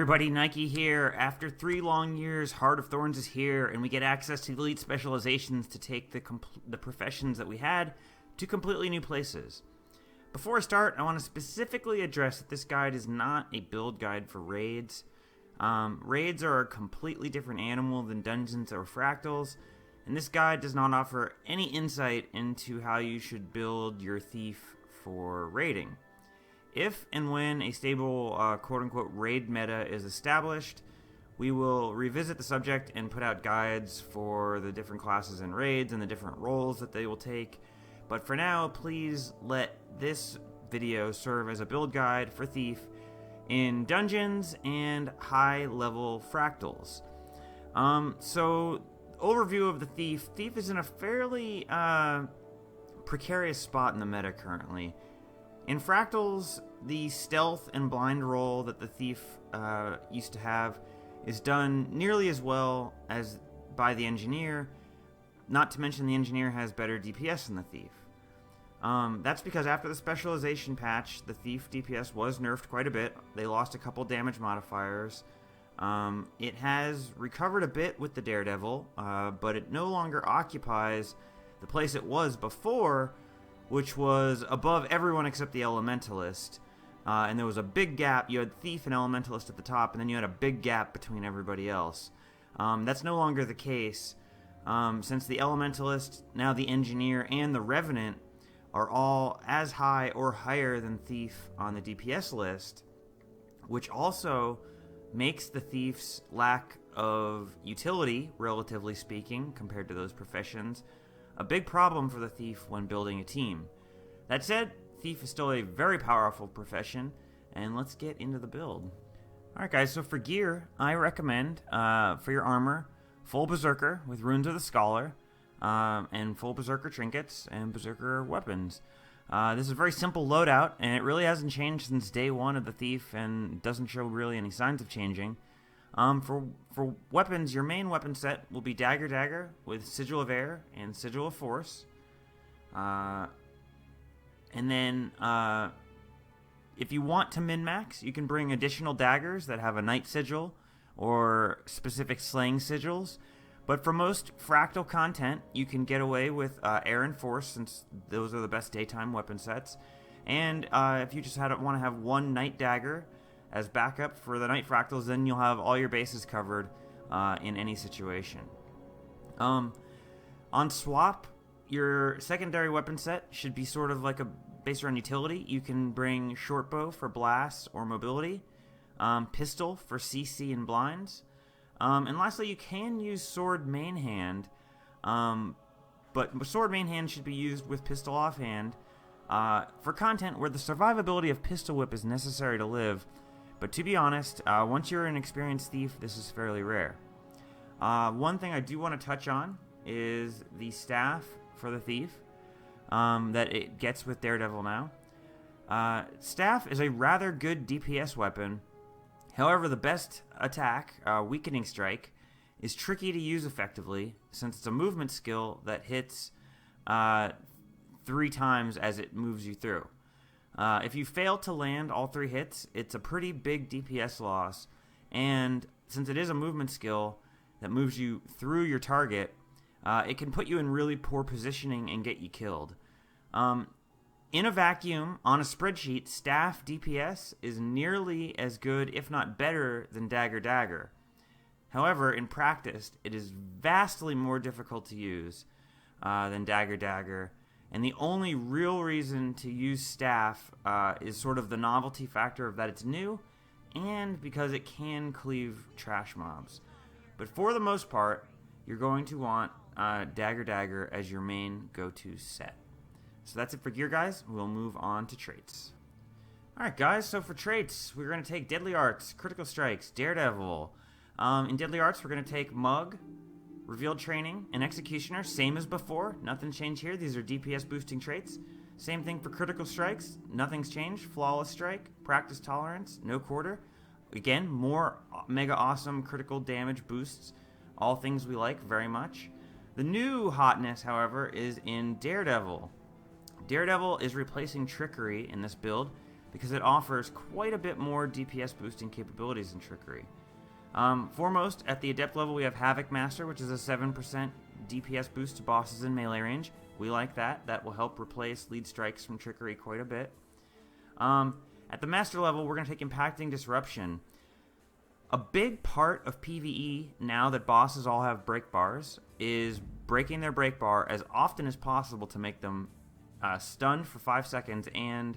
everybody, Nike here. After 3 long years, Heart of Thorns is here, and we get access to elite specializations to take the professions that we had to completely new places. Before I start, I want to specifically address that this guide is not a build guide for raids. Raids are a completely different animal than dungeons or fractals, and this guide does not offer any insight into how you should build your thief for raiding. If and when a stable quote-unquote raid meta is established, we will revisit the subject and put out guides for the different classes and raids and the different roles that they will take. But for now, please let this video serve as a build guide for Thief in dungeons and high-level fractals. So, overview of the Thief. Thief is in a fairly precarious spot in the meta currently. In Fractals, the stealth and blind role that the Thief used to have is done nearly as well as by the Engineer, not to mention the Engineer has better DPS than the Thief. That's because after the specialization patch, the Thief DPS was nerfed quite a bit. They lost a couple damage modifiers. It has recovered a bit with the Daredevil, but it no longer occupies the place it was before, which was above everyone except the Elementalist. And there was a big gap. You had Thief and Elementalist at the top, and then you had a big gap between everybody else. That's no longer the case, since the Elementalist, now the Engineer, and the Revenant are all as high or higher than Thief on the DPS list, which also makes the Thief's lack of utility, relatively speaking, compared to those professions, a big problem for the Thief when building a team. That said, Thief is still a very powerful profession, and let's get into the build. Alright guys, so for gear, I recommend, for your armor, full Berserker with Runes of the Scholar, and full Berserker trinkets and Berserker weapons. This is a very simple loadout, and it really hasn't changed since day one of the Thief, and doesn't show really any signs of changing. For weapons, your main weapon set will be Dagger with Sigil of Air and Sigil of Force. And then, if you want to min-max, you can bring additional daggers that have a Night Sigil or specific slaying sigils. But for most fractal content, you can get away with Air and Force, since those are the best daytime weapon sets. And if you just want to have one Night Dagger as backup for the Night Fractals, then you'll have all your bases covered in any situation. On swap, your secondary weapon set should be sort of like based around utility. You can bring short bow for blasts or mobility, pistol for CC and blinds, and lastly, you can use sword main hand, but sword main hand should be used with pistol offhand for content where the survivability of pistol whip is necessary to live. But to be honest, once you're an experienced Thief, this is fairly rare. One thing I do want to touch on is the staff for the Thief that it gets with Daredevil now. Staff is a rather good DPS weapon. However, the best attack, Weakening Strike, is tricky to use effectively, since it's a movement skill that hits 3 times as it moves you through. If you fail to land all 3 hits, it's a pretty big DPS loss, and since it is a movement skill that moves you through your target, it can put you in really poor positioning and get you killed. In a vacuum, on a spreadsheet, staff DPS is nearly as good, if not better, than Dagger. However, in practice, it is vastly more difficult to use than Dagger. And the only real reason to use staff is sort of the novelty factor of that it's new, and because it can cleave trash mobs. But for the most part, you're going to want Dagger as your main go-to set. So that's it for gear, guys. We'll move on to traits. Alright guys, so for traits, we're going to take Deadly Arts, Critical Strikes, Daredevil. In Deadly Arts, we're going to take Mug, Revealed Training, and Executioner, same as before. Nothing changed here. These are DPS boosting traits. Same thing for Critical Strikes. Nothing's changed. Flawless Strike, Practice Tolerance, No Quarter. Again, more mega awesome critical damage boosts. All things we like very much. The new hotness, however, is in Daredevil. Daredevil is replacing Trickery in this build because it offers quite a bit more DPS boosting capabilities than Trickery. Foremost, at the Adept level, we have Havoc Master, which is a 7% DPS boost to bosses in melee range. We like that. That will help replace lead strikes from Trickery quite a bit. At the Master level, we're going to take Impacting Disruption. A big part of PvE, now that bosses all have break bars, is breaking their break bar as often as possible to make them stunned for 5 seconds, and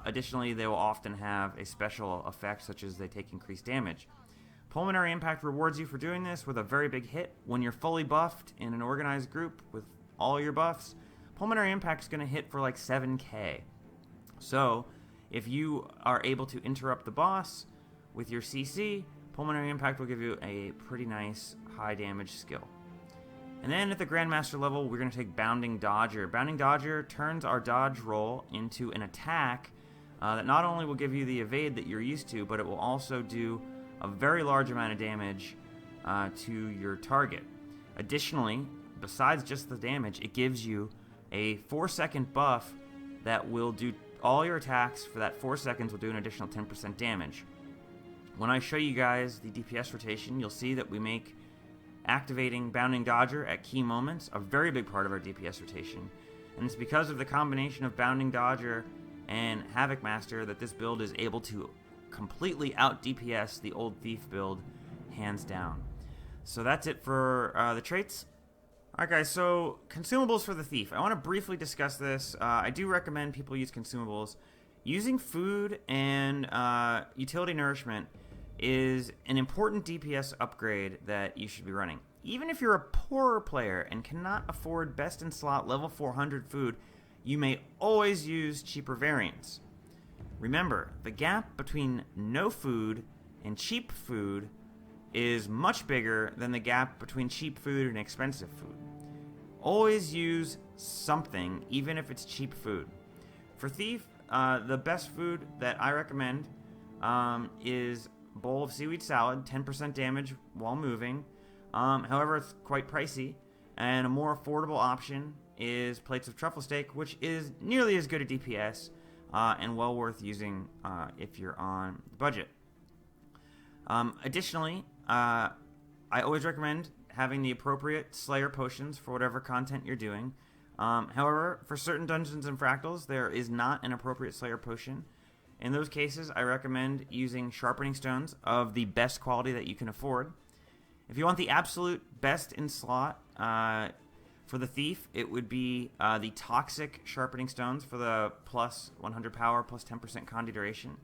additionally, they will often have a special effect, such as they take increased damage. Pulmonary Impact rewards you for doing this with a very big hit. When you're fully buffed in an organized group with all your buffs, Pulmonary Impact is going to hit for like 7k. So, if you are able to interrupt the boss with your CC, Pulmonary Impact will give you a pretty nice high damage skill. And then at the Grandmaster level, we're going to take Bounding Dodger. Bounding Dodger turns our dodge roll into an attack that not only will give you the evade that you're used to, but it will also do a very large amount of damage to your target. Additionally, besides just the damage, it gives you a 4-second buff that will do all your attacks for that 4 seconds will do an additional 10% damage. When I show you guys the DPS rotation, you'll see that we make activating Bounding Dodger at key moments a very big part of our DPS rotation. And it's because of the combination of Bounding Dodger and Havoc Master that this build is able to completely out DPS the old Thief build, hands down. So that's it for the traits. Alright guys, so Consumables for the Thief. I want to briefly discuss this. I do recommend people use Consumables. Using food and utility nourishment is an important DPS upgrade that you should be running. Even if you're a poorer player and cannot afford best in slot level 400 food, you may always use cheaper variants. Remember, the gap between no food and cheap food is much bigger than the gap between cheap food and expensive food. Always use something, even if it's cheap food. For Thief, the best food that I recommend is a bowl of seaweed salad, 10% damage while moving. However, it's quite pricey, and a more affordable option is plates of truffle steak, which is nearly as good at DPS and well worth using if you're on the budget. Additionally, I always recommend having the appropriate Slayer potions for whatever content you're doing. However, for certain dungeons and fractals, there is not an appropriate Slayer potion. In those cases, I recommend using Sharpening Stones of the best quality that you can afford. If you want the absolute best in slot for the Thief, it would be the Toxic Sharpening Stones for the plus 100 power, plus 10% Condi duration.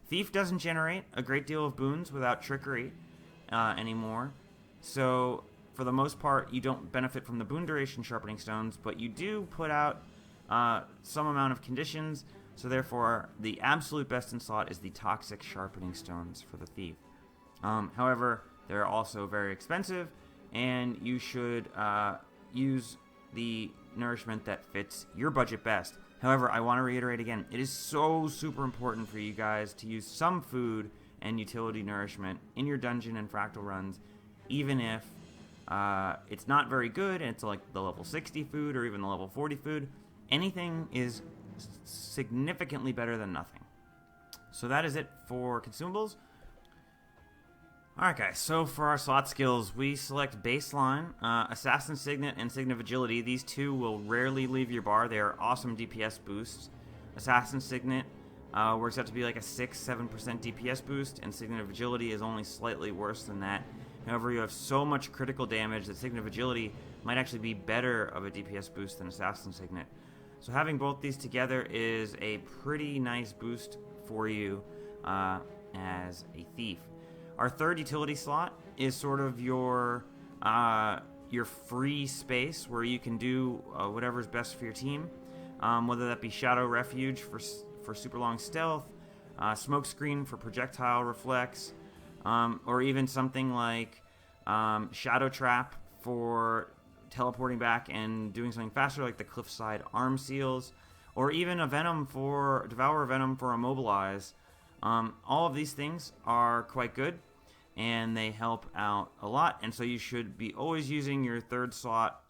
Thief doesn't generate a great deal of boons without Trickery anymore, so for the most part, you don't benefit from the boon duration Sharpening Stones, but you do put out some amount of conditions, so therefore the absolute best in slot is the Toxic Sharpening Stones for the Thief. However, they're also very expensive, and you should use the nourishment that fits your budget best. However, I want to reiterate again, it is so super important for you guys to use some food and utility nourishment in your dungeon and fractal runs, even if it's not very good and it's like the level 60 food or even the level 40 food. Anything is significantly better than nothing. So that is it for Consumables. Alright guys, so for our slot skills, we select Baseline, Assassin Signet, and Signet of Agility. These two will rarely leave your bar. They are awesome DPS boosts. Assassin Signet works out to be like a 6-7% DPS boost, and Signet of Agility is only slightly worse than that. However, you have so much critical damage that Signet of Agility might actually be better of a DPS boost than Assassin Signet. So having both these together is a pretty nice boost for you as a Thief. Our third utility slot is sort of your free space where you can do whatever's best for your team, whether that be Shadow Refuge for super long stealth, Smoke Screen for projectile reflex, or even something like Shadow Trap for teleporting back and doing something faster, like the Cliffside Arm Seals, or even a Venom for Devour Venom for Immobilize. All of these things are quite good, and they help out a lot, and so you should be always using your third slot,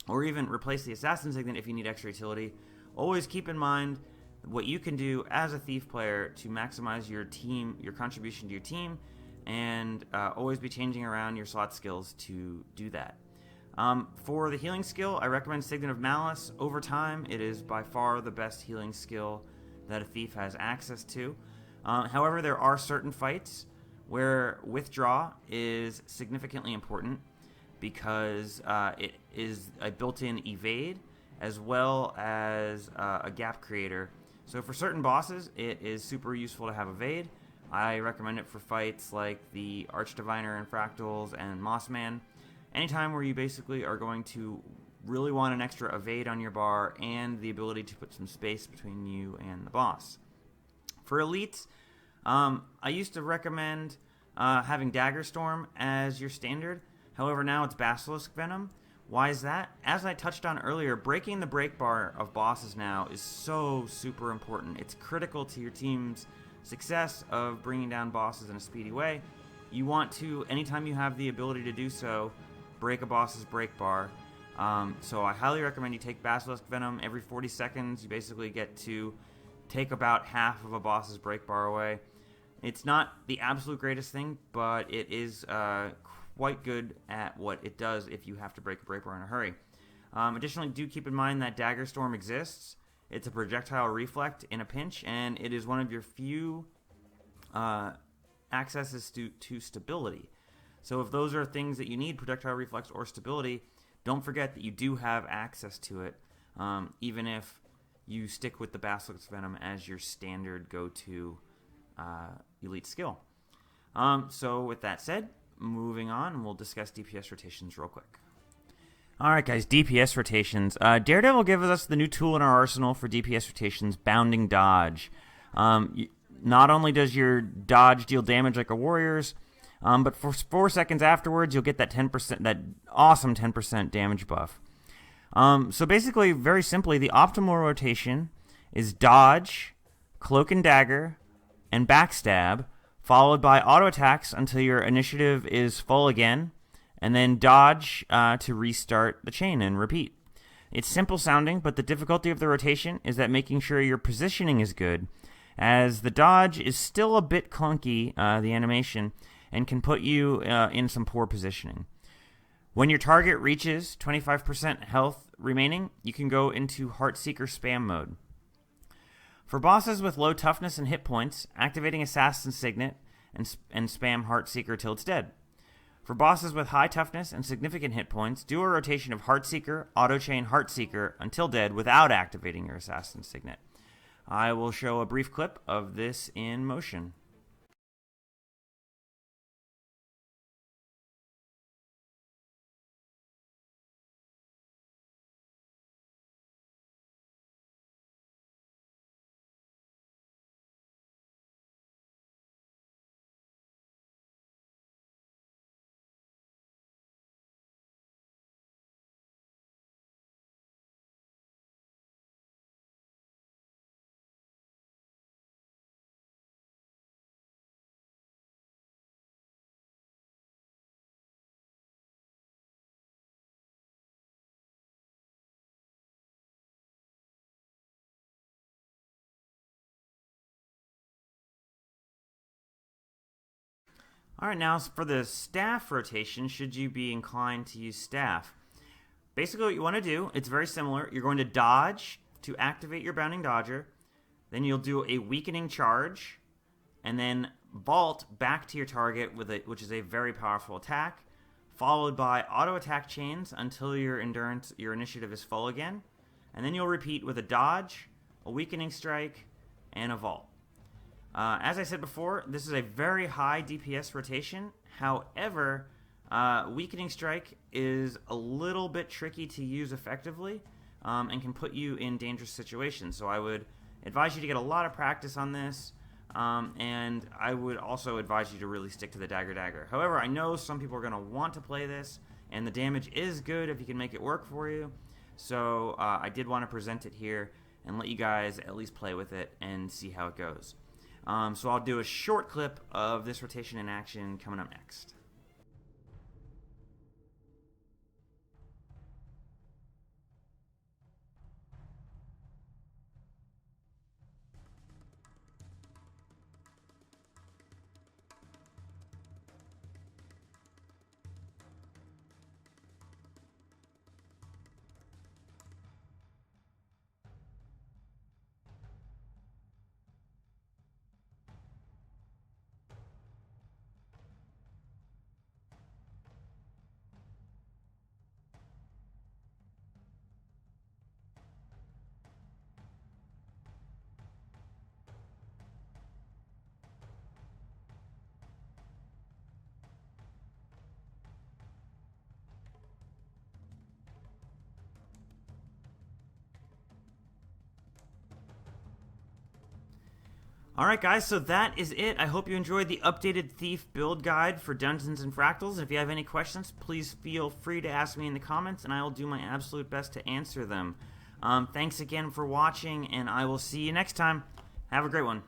or even replace the Assassin Signet if you need extra utility. Always keep in mind what you can do as a thief player to maximize your contribution to your team, and always be changing around your slot skills to do that. For the healing skill, I recommend Signet of Malice. Over time, it is by far the best healing skill that a thief has access to. However, there are certain fights where Withdraw is significantly important because it is a built-in evade as well as a gap creator. So for certain bosses, it is super useful to have evade. I recommend it for fights like the Archdiviner and Fractals and Mossman. Anytime where you basically are going to really want an extra evade on your bar and the ability to put some space between you and the boss. For elites, I used to recommend having Dagger Storm as your standard. However, now it's Basilisk Venom. Why is that? As I touched on earlier, breaking the break bar of bosses now is so super important. It's critical to your team's success of bringing down bosses in a speedy way. You want to, anytime you have the ability to do so, break a boss's break bar. So I highly recommend you take Basilisk Venom every 40 seconds. You basically get to take about half of a boss's break bar away. It's not the absolute greatest thing, but it is quite good at what it does if you have to break a break bar in a hurry. Additionally, do keep in mind that Dagger Storm exists. It's a projectile reflect in a pinch, and it is one of your few accesses to stability. So if those are things that you need, projectile reflex or stability, don't forget that you do have access to it, even if you stick with the Basilisk Venom as your standard go-to elite skill. So with that said, moving on, we'll discuss DPS rotations real quick. Alright guys, DPS rotations. Daredevil gives us the new tool in our arsenal for DPS rotations, Bounding Dodge. Not only does your dodge deal damage like a warrior's, but for 4 seconds afterwards, you'll get that 10%, that awesome 10% damage buff. So basically, very simply, the optimal rotation is dodge, cloak and dagger, and backstab, followed by auto attacks until your initiative is full again, and then dodge to restart the chain and repeat. It's simple sounding, but the difficulty of the rotation is that making sure your positioning is good, as the dodge is still a bit clunky, the animation, and can put you in some poor positioning. When your target reaches 25% health remaining, you can go into Heartseeker spam mode. For bosses with low toughness and hit points, activating Assassin Signet and spam Heartseeker till it's dead. For bosses with high toughness and significant hit points, do a rotation of Heartseeker, auto-chain Heartseeker until dead without activating your Assassin Signet. I will show a brief clip of this in motion. Alright, now for the staff rotation, should you be inclined to use staff? Basically what you want to do, it's very similar. You're going to dodge to activate your Bounding Dodger, then you'll do a weakening charge, and then vault back to your target, which is a very powerful attack, followed by auto attack chains until your initiative is full again, and then you'll repeat with a dodge, a weakening strike, and a vault. As I said before, this is a very high DPS rotation. However, Weakening Strike is a little bit tricky to use effectively and can put you in dangerous situations. So I would advise you to get a lot of practice on this, and I would also advise you to really stick to the Dagger. However, I know some people are going to want to play this, and the damage is good if you can make it work for you. So I did want to present it here and let you guys at least play with it and see how it goes. So I'll do a short clip of this rotation in action coming up next. Alright guys, so that is it. I hope you enjoyed the updated Thief build guide for Dungeons and Fractals. If you have any questions, please feel free to ask me in the comments, and I will do my absolute best to answer them. Thanks again for watching, and I will see you next time. Have a great one.